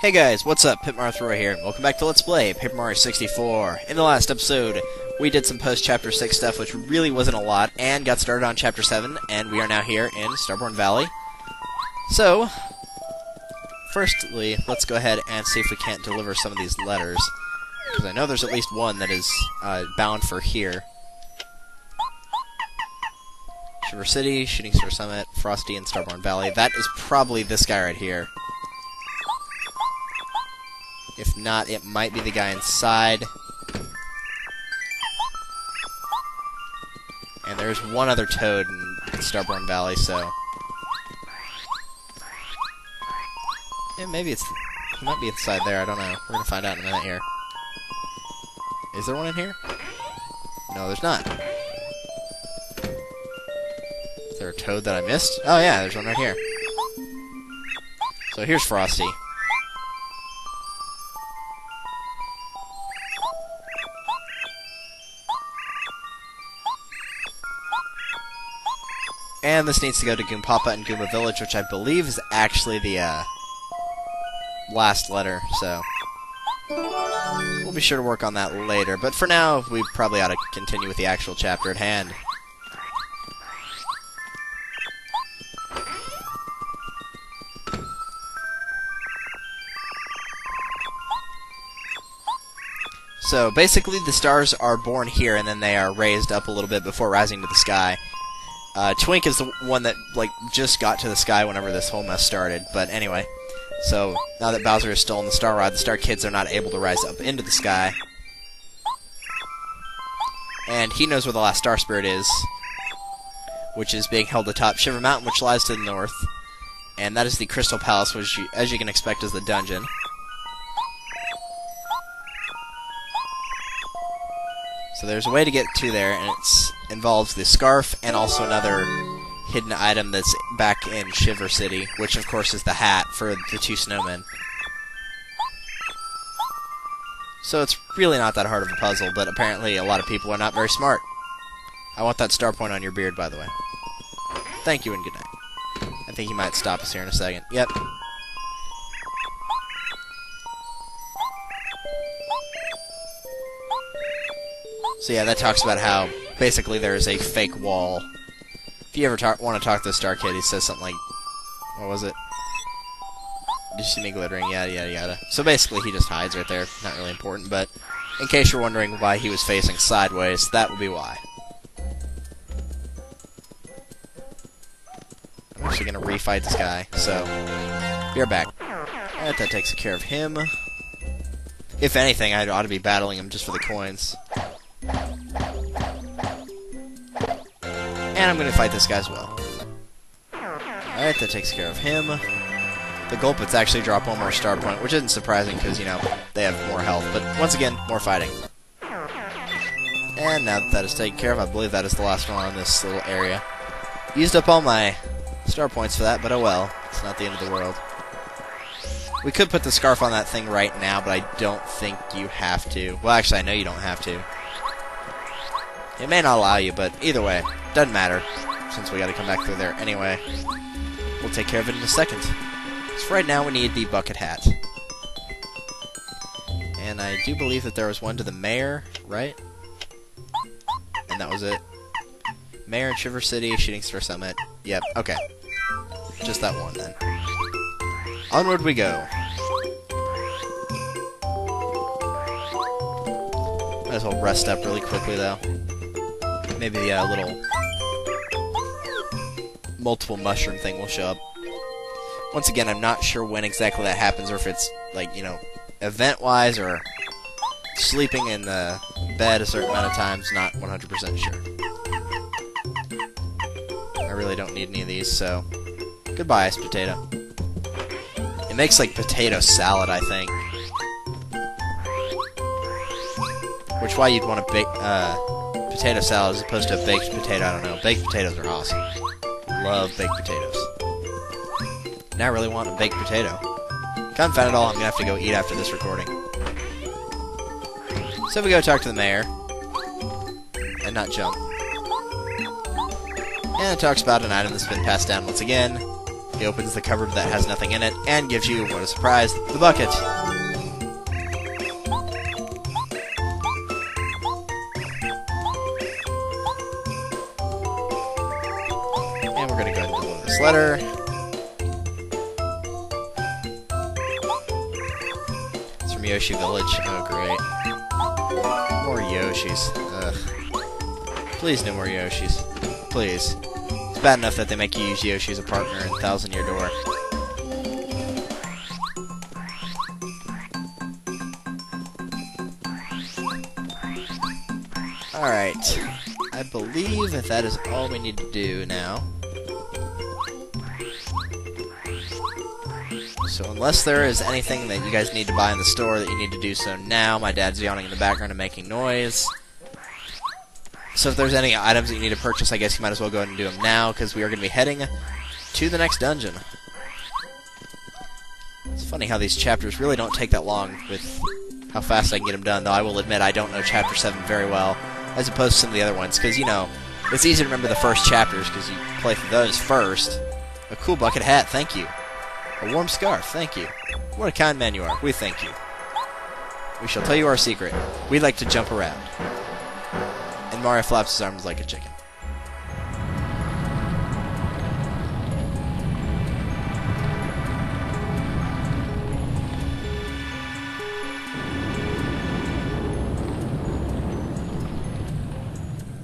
Hey guys, what's up? Pit Marthroy here, and welcome back to Let's Play Paper Mario 64. In the last episode, we did some post-Chapter 6 stuff, which really wasn't a lot, and got started on Chapter 7, and we are now here in Starborn Valley. So, firstly, let's go ahead and see if we can't deliver some of these letters, because I know there's at least one that is bound for here. Shiver City, Shooting Star Summit, Frosty, and Starborn Valley. That is probably this guy right here. If not, it might be the guy inside. And there's one other toad in Starborn Valley, so... yeah, maybe it's... he might be inside there, I don't know. We're gonna find out in a minute here. Is there one in here? No, there's not. Is there a toad that I missed? Oh yeah, there's one right here. So here's Frosty. And this needs to go to Goompapa and Goomba Village, which I believe is actually the last letter, so we'll be sure to work on that later. But for now, we probably ought to continue with the actual chapter at hand. So basically, the stars are born here, and then they are raised up a little bit before rising to the sky. Twink is the one that, just got to the sky whenever this whole mess started. But anyway, so now that Bowser is still in the Star Rod, the Star Kids are not able to rise up into the sky. And he knows where the last Star Spirit is, which is being held atop Shiver Mountain, which lies to the north. And that is the Crystal Palace, which, as you can expect, is the dungeon. So there's a way to get to there, and it involves the scarf and also another hidden item that's back in Shiver City, which of course is the hat for the two snowmen. So it's really not that hard of a puzzle, but apparently a lot of people are not very smart. I want that star point on your beard, by the way. Thank you and good night. I think he might stop us here in a second. Yep. So yeah, that talks about how, basically, there is a fake wall. If you ever want to talk to the Star Kid, he says something like, what was it? Did you see me glittering? Yada, yada, yada. So basically, he just hides right there. Not really important, but in case you're wondering why he was facing sideways, that would be why. I'm actually going to refight this guy, so be right back. Alright, that takes care of him. If anything, I ought to be battling him just for the coins. And I'm going to fight this guy as well. Alright, that takes care of him. The Gulpits actually drop one more star point, which isn't surprising because, you know, they have more health. But once again, more fighting. And now that that is taken care of, I believe that is the last one on this little area. Used up all my star points for that, but oh well. It's not the end of the world. We could put the scarf on that thing right now, but I don't think you have to. Well, actually, I know you don't have to. It may not allow you, but either way, doesn't matter, since we gotta come back through there anyway. We'll take care of it in a second. So for right now, we need the bucket hat. And I do believe that there was one to the mayor, right? And that was it. Mayor in Shiver City, Shooting Star Summit. Yep, okay. Just that one, then. Onward we go. Might as well rest up really quickly, though. Maybe the little multiple mushroom thing will show up. Once again, I'm not sure when exactly that happens, or if it's, like, you know, event-wise, or sleeping in the bed a certain amount of times, not 100% sure. I really don't need any of these, so goodbye, Ice Potato. It makes, like, potato salad, I think. Which why you'd want to bake, potato salad as opposed to a baked potato, I don't know. Baked potatoes are awesome. Love baked potatoes. Now I really want a baked potato. Can't find it all, I'm gonna have to go eat after this recording. So we go talk to the mayor. And not jump. And it talks about an item that's been passed down once again. He opens the cupboard that has nothing in it and gives you, what a surprise, the bucket. And we're going to go ahead and deliver this letter. It's from Yoshi Village. Oh, great. More Yoshis. Ugh. Please no more Yoshis. Please. It's bad enough that they make you use Yoshi as a partner in Thousand Year Door. Alright. I believe that is all we need to do now. So unless there is anything that you guys need to buy in the store that you need to do so now, my dad's yawning in the background and making noise. So if there's any items that you need to purchase, I guess you might as well go ahead and do them now, because we are going to be heading to the next dungeon. It's funny how these chapters really don't take that long with how fast I can get them done, though I will admit I don't know Chapter 7 very well, as opposed to some of the other ones, because, you know, it's easy to remember the first chapters, because you play through those first. A cool bucket hat, thank you. A warm scarf, thank you. What a kind man you are, we thank you. We shall tell you our secret. We like to jump around. And Mario flaps his arms like a chicken.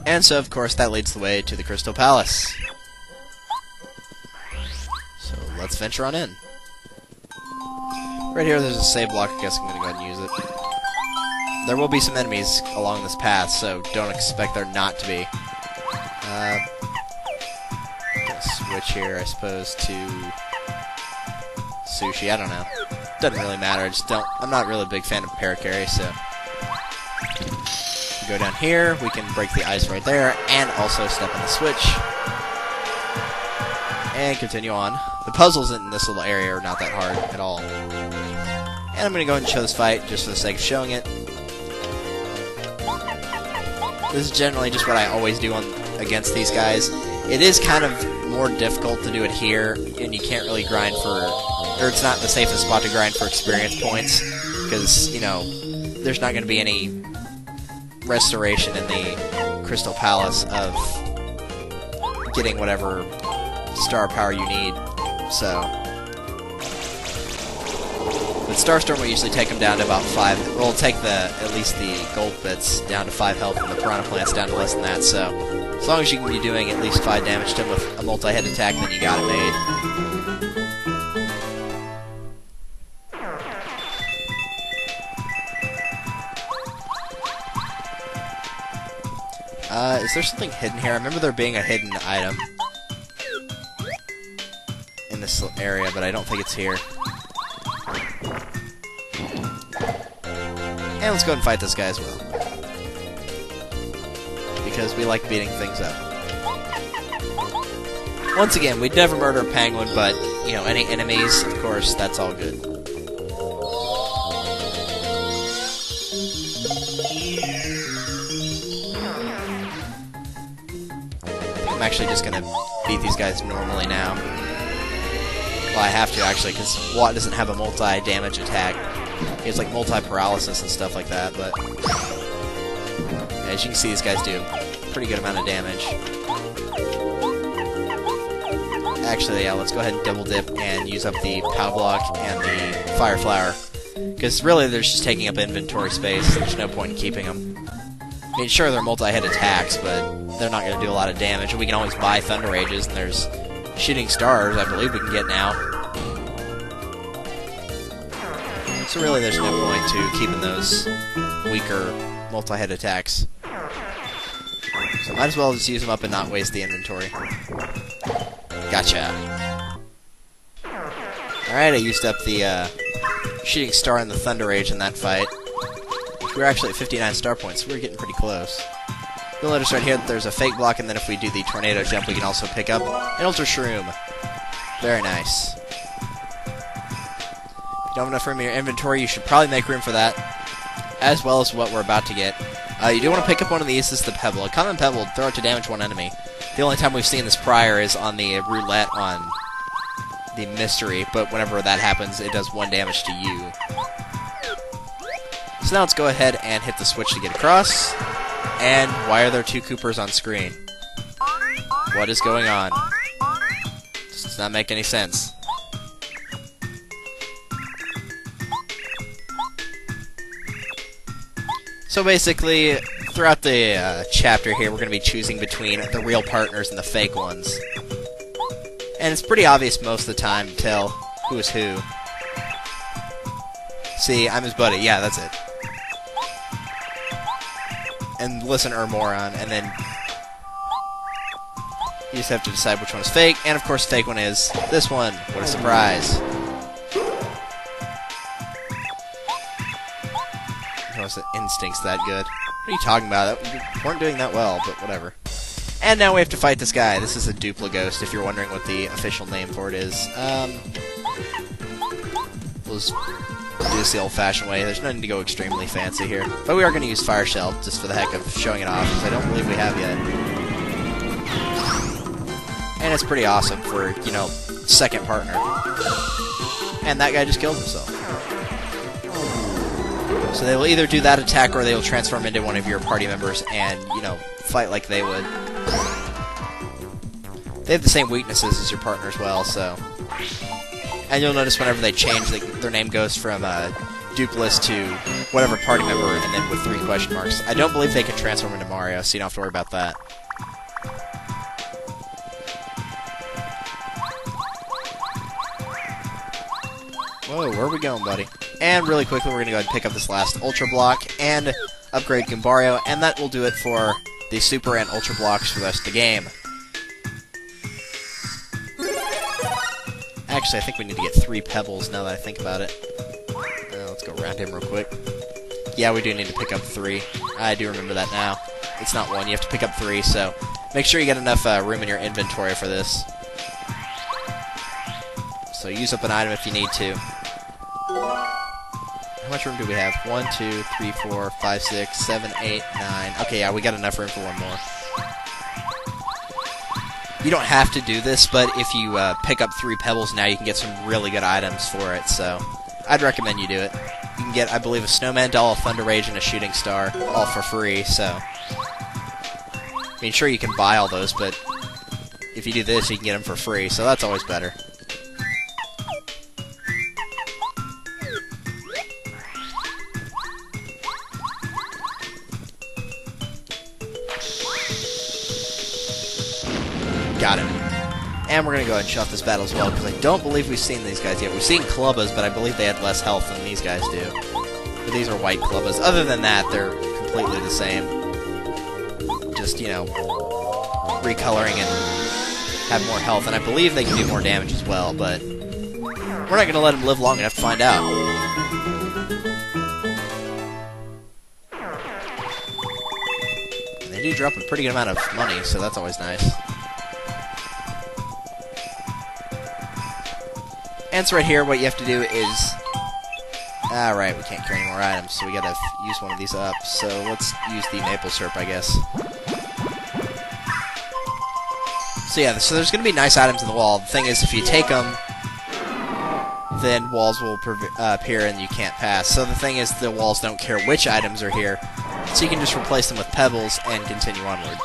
And so, of course, that leads the way to the Crystal Palace. So, let's venture on in. Right here, there's a save block. I guess I'm going to go ahead and use it. There will be some enemies along this path, so don't expect there not to be. Gonna switch here, I suppose, to Sushi. I don't know. Doesn't really matter. I'm not really a big fan of Parakarry, so go down here. We can break the ice right there, and also step on the switch, and continue on. The puzzles in this little area are not that hard at all. And I'm gonna go ahead and show this fight just for the sake of showing it. This is generally just what I always do against these guys. It is kind of more difficult to do it here, and you can't really grind for, or it's not the safest spot to grind for experience points, because, you know, there's not going to be any restoration in the Crystal Palace of getting whatever star power you need, so. With Starstorm, we usually take them down to about 5. We'll take at least the gold bits down to 5 health, and the Piranha Plants down to less than that. So, as long as you can be doing at least 5 damage to them with a multi-hit attack, then you got it made. Is there something hidden here? I remember there being a hidden item in this area, but I don't think it's here. And let's go ahead and fight this guy as well, because we like beating things up. Once again, we'd never murder a penguin, but, you know, any enemies, of course, that's all good. I'm actually just gonna beat these guys normally now. Well, I have to, actually, because Watt doesn't have a multi-damage attack. He has, like, multi-paralysis and stuff like that, but as you can see, these guys do a pretty good amount of damage. Actually, yeah, let's go ahead and double dip and use up the Pow Block and the Fire Flower, because really they're just taking up inventory space. There's no point in keeping them. I mean, sure, they're multi-hit attacks, but they're not going to do a lot of damage, and we can always buy Thunder Rages, and there's Shooting Stars, I believe we can get now. So really, there's no point to keeping those weaker multi-hit attacks. So might as well just use them up and not waste the inventory. Gotcha. Alright, I used up the Shooting Star and the Thunder Rage in that fight. We're actually at 59 star points, so we're getting pretty close. You'll notice right here that there's a fake block, and then if we do the tornado jump, we can also pick up an Ultra Shroom. Very nice. If you don't have enough room in your inventory, you should probably make room for that, as well as what we're about to get. You do want to pick up one of these. This is the Pebble. A common Pebble, throw it to damage one enemy. The only time we've seen this prior is on the roulette on the mystery, but whenever that happens, it does 1 damage to you. So now let's go ahead and hit the switch to get across. And why are there 2 Koopas on screen? What is going on? This does not make any sense. So basically, throughout the chapter here, we're going to be choosing between the real partners and the fake ones. And it's pretty obvious most of the time to tell who is who. See, I'm his buddy. Yeah, that's it. And listen, Moron, and then you just have to decide which one is fake. And of course, the fake one is this one. What a surprise! The instinct's that good. What are you talking about? You weren't doing that well, but whatever. And now we have to fight this guy. This is a Duplighost, if you're wondering what the official name for it is. We'll just do this the old-fashioned way. There's nothing to go extremely fancy here. But we are going to use Fire Shell, just for the heck of showing it off, because I don't believe we have yet. And it's pretty awesome for, you know, second partner. And that guy just killed himself. So they will either do that attack or they will transform into one of your party members and, you know, fight like they would. They have the same weaknesses as your partner as well, so... And you'll notice whenever they change, their name goes from Dupless to whatever party member, and then with 3 question marks. I don't believe they can transform into Mario, so you don't have to worry about that. Whoa, where are we going, buddy? And really quickly, we're going to go ahead and pick up this last Ultra Block and upgrade Goombario, and that will do it for the Super and Ultra Blocks for the rest of the game. Actually, I think we need to get 3 Pebbles now that I think about it. Let's go around him real quick. Yeah, we do need to pick up 3. I do remember that now. It's not 1, you have to pick up 3, so make sure you get enough room in your inventory for this. So use up an item if you need to. How much room do we have? 1, 2, 3, 4, 5, 6, 7, 8, 9. Okay, yeah, we got enough room for 1 more. You don't have to do this, but if you pick up 3 Pebbles now, you can get some really good items for it, so I'd recommend you do it. You can get, I believe, a Snowman Doll, a Thunder Rage, and a Shooting Star, all for free, so... I mean, sure, you can buy all those, but if you do this, you can get them for free, so that's always better. Got him. And we're going to go ahead and shut this battle as well, because I don't believe we've seen these guys yet. We've seen Clubbas, but I believe they had less health than these guys do. But these are white Clubbas. Other than that, they're completely the same. Just, you know, recoloring and have more health. And I believe they can do more damage as well, but we're not going to let them live long enough to find out. And they do drop a pretty good amount of money, so that's always nice. And so right here, what you have to do is... Alright, we can't carry any more items, so we gotta use one of these up. So let's use the maple syrup, I guess. So yeah, so there's gonna be nice items in the wall. The thing is, if you take them, then walls will appear and you can't pass. So the thing is, the walls don't care which items are here, so you can just replace them with pebbles and continue onward.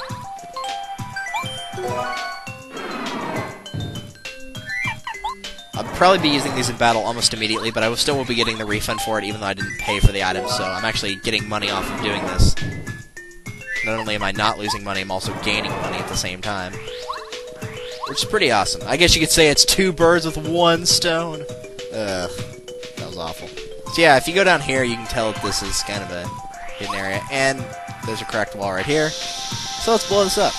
I'll probably be using these in battle almost immediately, but I still will be getting the refund for it, even though I didn't pay for the items, so I'm actually getting money off of doing this. Not only am I not losing money, I'm also gaining money at the same time. Which is pretty awesome. I guess you could say it's 2 birds with 1 stone. Ugh, that was awful. So yeah, if you go down here, you can tell that this is kind of a hidden area, and there's a cracked wall right here. So let's blow this up.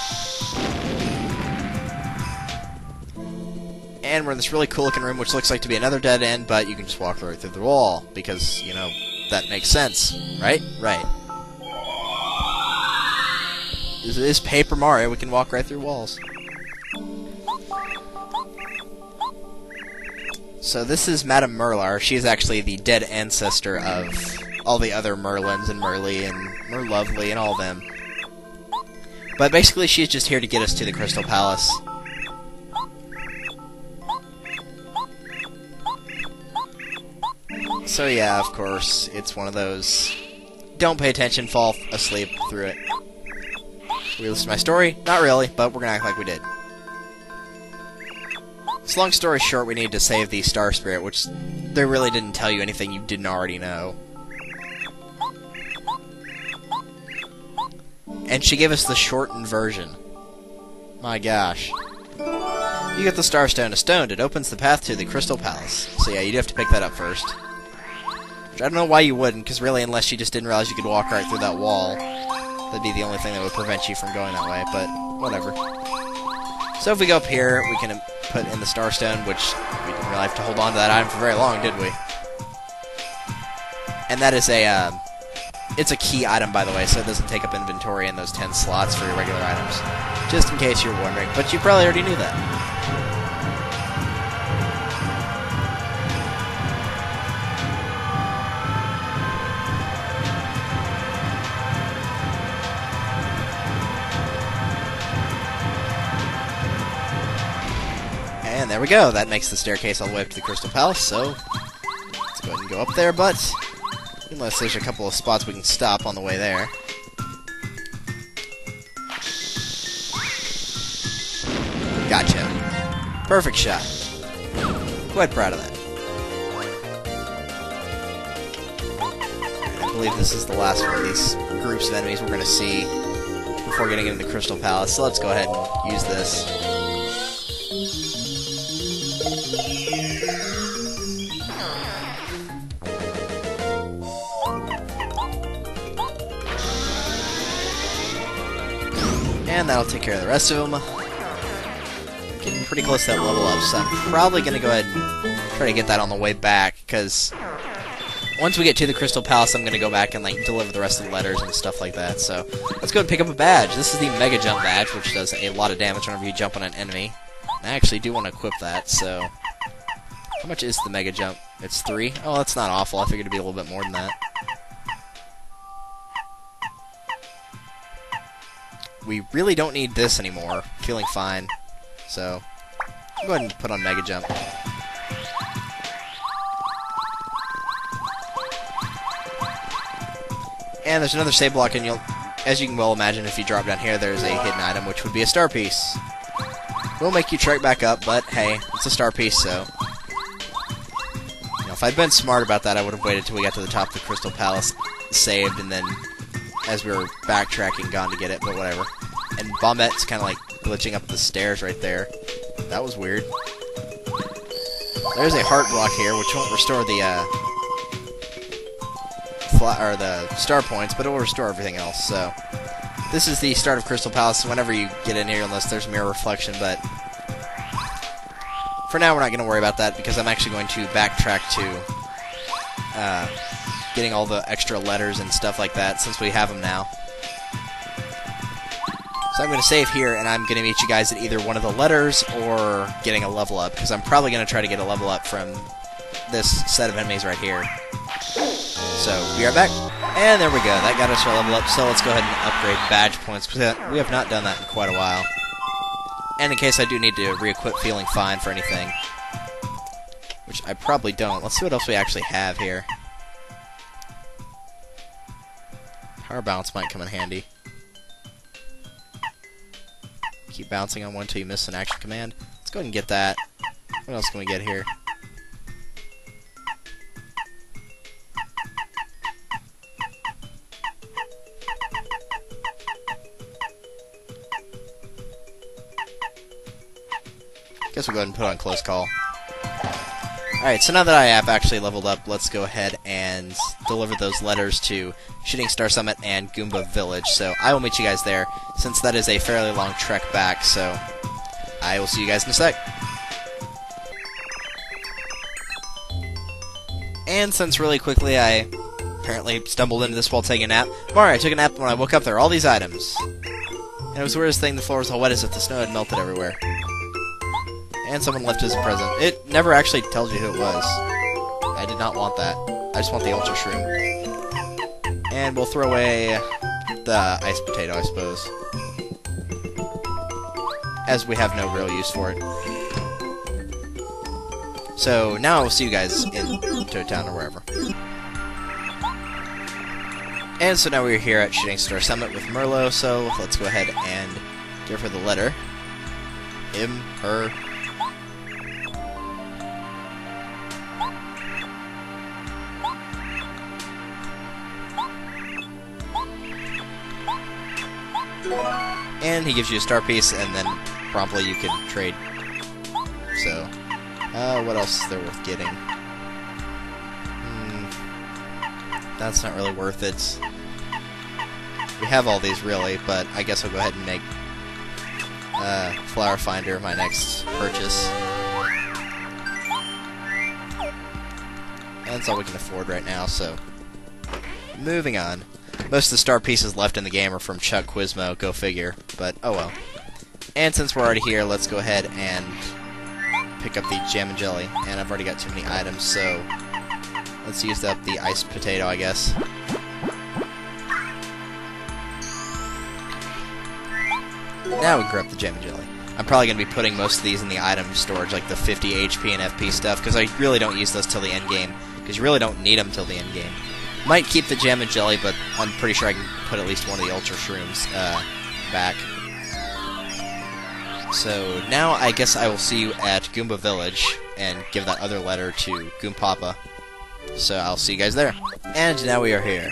And we're in this really cool looking room, which looks like to be another dead end, but you can just walk right through the wall, because, you know, that makes sense, right? Right. This is Paper Mario, we can walk right through walls. So this is Madame Merlar. She is actually the dead ancestor of all the other Merlins and Merly and Merlovely and all of them. But basically she's just here to get us to the Crystal Palace. So yeah, of course, it's one of those don't pay attention, fall asleep through it. We listen to my story? Not really, but we're gonna act like we did. So long story short, we need to save the Star Spirit, which they really didn't tell you anything you didn't already know. And she gave us the shortened version. My gosh. You get the Starstone. A stone. It opens the path to the Crystal Palace. So yeah, you do have to pick that up first. Which I don't know why you wouldn't, because really, unless you just didn't realize you could walk right through that wall, that'd be the only thing that would prevent you from going that way, but whatever. So if we go up here, we can put in the Starstone, which we didn't really have to hold on to that item for very long, did we? And that is a, it's a key item, by the way, so it doesn't take up inventory in those 10 slots for your regular items. Just in case you're wondering, but you probably already knew that. And there we go. That makes the staircase all the way up to the Crystal Palace, so let's go ahead and go up there, but unless there's a couple of spots we can stop on the way there. Gotcha. Perfect shot. Quite proud of that. I believe this is the last one of these groups of enemies we're going to see before getting into the Crystal Palace, so let's go ahead and use this. And that'll take care of the rest of them. Getting pretty close to that level up, so I'm probably going to go ahead and try to get that on the way back, because once we get to the Crystal Palace, I'm going to go back and like deliver the rest of the letters and stuff like that. So let's go and pick up a badge. This is the Mega Jump badge, which does a lot of damage whenever you jump on an enemy. And I actually do want to equip that, so how much is the Mega Jump? It's 3? Oh, that's not awful. I figured it'd be a little bit more than that. We really don't need this anymore. Feeling fine. So, I'll go ahead and put on Mega Jump. And there's another save block, and as you can well imagine, if you drop down here, there's a hidden item, which would be a star piece. Will make you trek back up, but hey, it's a star piece, so if I'd been smart about that, I would have waited till we got to the top of the Crystal Palace, saved, and then as we were backtracking, gone to get it, but whatever. And Bombette's kind of like glitching up the stairs right there. That was weird. There's a heart block here, which won't restore the star points, but it will restore everything else. So this is the start of Crystal Palace. Whenever you get in here, unless there's mirror reflection, but for now we're not going to worry about that because I'm actually going to backtrack to getting all the extra letters and stuff like that since we have them now. So I'm going to save here, and I'm going to meet you guys at either one of the letters or getting a level up, because I'm probably going to try to get a level up from this set of enemies right here. So, be right back. And there we go. That got us our level up, so let's go ahead and upgrade badge points, because we have not done that in quite a while. And in case I do need to re-equip Feeling Fine for anything, which I probably don't. Let's see what else we actually have here. Power Bounce might come in handy. Keep bouncing on one until you miss an action command. Let's go ahead and get that. What else can we get here? Guess we'll go ahead and put on Close Call. Alright, so now that I have actually leveled up, let's go ahead and deliver those letters to Shooting Star Summit and Goomba Village. So I will meet you guys there, since that is a fairly long trek back, so I will see you guys in a sec. And since really quickly I apparently stumbled into this while taking a nap, Mario, I took a nap when I woke up, there were all these items. And it was the weirdest thing, the floor was all wet as if the snow had melted everywhere. And someone left as a present. It never actually tells you who it was. I did not want that. I just want the Ultra Shroom. And we'll throw away the Ice Potato, I suppose, as we have no real use for it. So now I will see you guys in Toad Town or wherever. And so now we're here at Shooting Star Summit with Merlo, so let's go ahead and give her the letter. Him, her. And he gives you a star piece, and then promptly you can trade. So, what else is there worth getting? That's not really worth it. We have all these, really, but I guess I'll go ahead and make Flower Finder my next purchase. That's all we can afford right now, so moving on. Most of the star pieces left in the game are from Chuck Quizmo, go figure, but oh well. And since we're already here, let's go ahead and pick up the Jam and Jelly. And I've already got too many items, so let's use up the iced potato, I guess. Now we can grab the Jam and Jelly. I'm probably going to be putting most of these in the item storage, like the 50 HP and FP stuff, because I really don't use those till the end game, because you really don't need them till the end game. Might keep the Jam and Jelly, but I'm pretty sure I can put at least one of the Ultra Shrooms back. So now I guess I will see you at Goomba Village and give that other letter to Goompapa. So I'll see you guys there. And now we are here.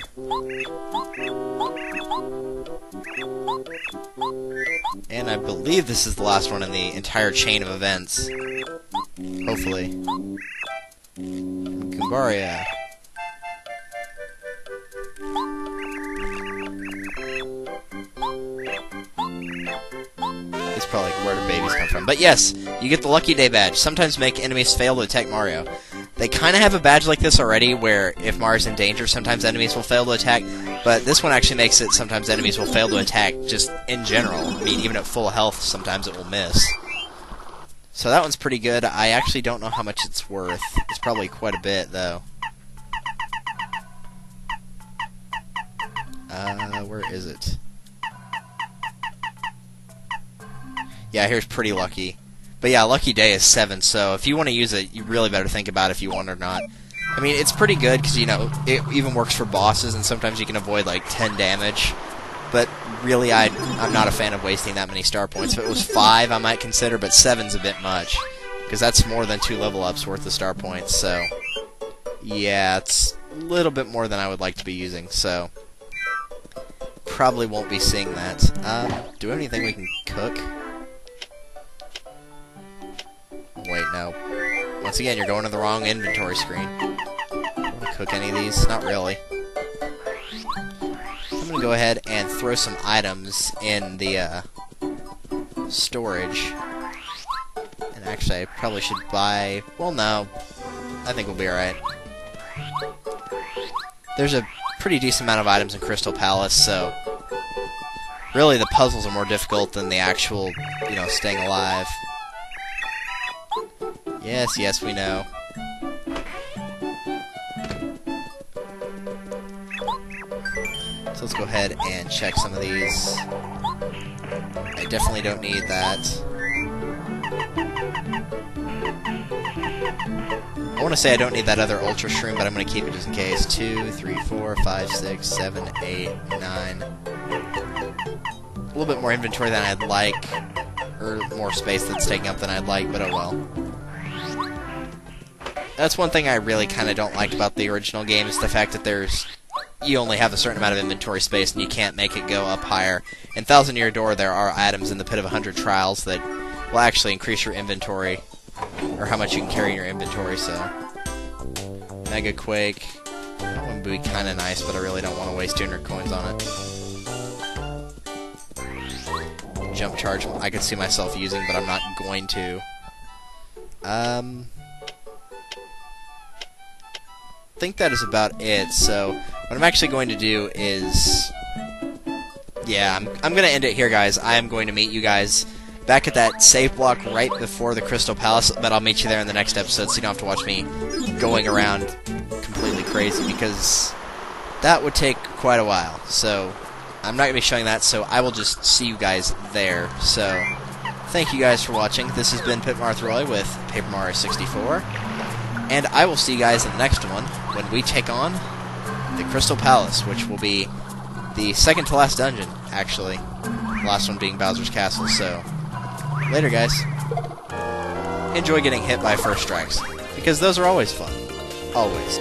And I believe this is the last one in the entire chain of events. Hopefully. Goombaria. It's probably like, where do babies come from? But yes, you get the Lucky Day badge. Sometimes make enemies fail to attack Mario. They kind of have a badge like this already, where if Mario's in danger, sometimes enemies will fail to attack, but this one actually makes it sometimes enemies will fail to attack just in general. I mean, even at full health, sometimes it will miss. So that one's pretty good. I actually don't know how much it's worth. It's probably quite a bit, though. Where is it? Yeah, here's Pretty Lucky. But yeah, Lucky Day is 7, so if you want to use it, you really better think about if you want or not. I mean, it's pretty good, because, you know, it even works for bosses, and sometimes you can avoid, like, 10 damage. But really, I'm not a fan of wasting that many star points. If it was 5, I might consider, but 7's a bit much. Because that's more than 2 level-ups worth of star points, so yeah, it's a little bit more than I would like to be using, so probably won't be seeing that. Do we have anything we can cook? Wait, no. Once again, you're going to the wrong inventory screen. Want to cook any of these? Not really. I'm going to go ahead and throw some items in the storage. And actually, I probably should buy... Well, no. I think we'll be alright. There's a pretty decent amount of items in Crystal Palace, so really the puzzles are more difficult than the actual, you know, staying alive. Yes, yes, we know. So let's go ahead and check some of these. I definitely don't need that. I want to say I don't need that other Ultra Shroom, but I'm going to keep it just in case. 2, 3, 4, 5, 6, 7, 8, 9. A little bit more inventory than I'd like, or more space that's taking up than I'd like, but oh well. That's one thing I really kind of don't like about the original game, is the fact that you only have a certain amount of inventory space and you can't make it go up higher. In Thousand Year Door, there are items in the Pit of 100 Trials that will actually increase your inventory, or how much you can carry in your inventory, so... Mega Quake. That one would be kind of nice, but I really don't want to waste 200 coins on it. Jump Charge, I could see myself using, but I'm not going to. I think that is about it, so what I'm actually going to do is... Yeah, I'm going to end it here, guys. I am going to meet you guys back at that save block right before the Crystal Palace, but I'll meet you there in the next episode, so you don't have to watch me going around completely crazy, because that would take quite a while. So I'm not going to be showing that, so I will just see you guys there. So thank you guys for watching. This has been Pit Marthroy with Paper Mario 64. And I will see you guys in the next one when we take on the Crystal Palace, which will be the second to last dungeon, actually. The last one being Bowser's Castle, so later, guys. Enjoy getting hit by first strikes, because those are always fun. Always.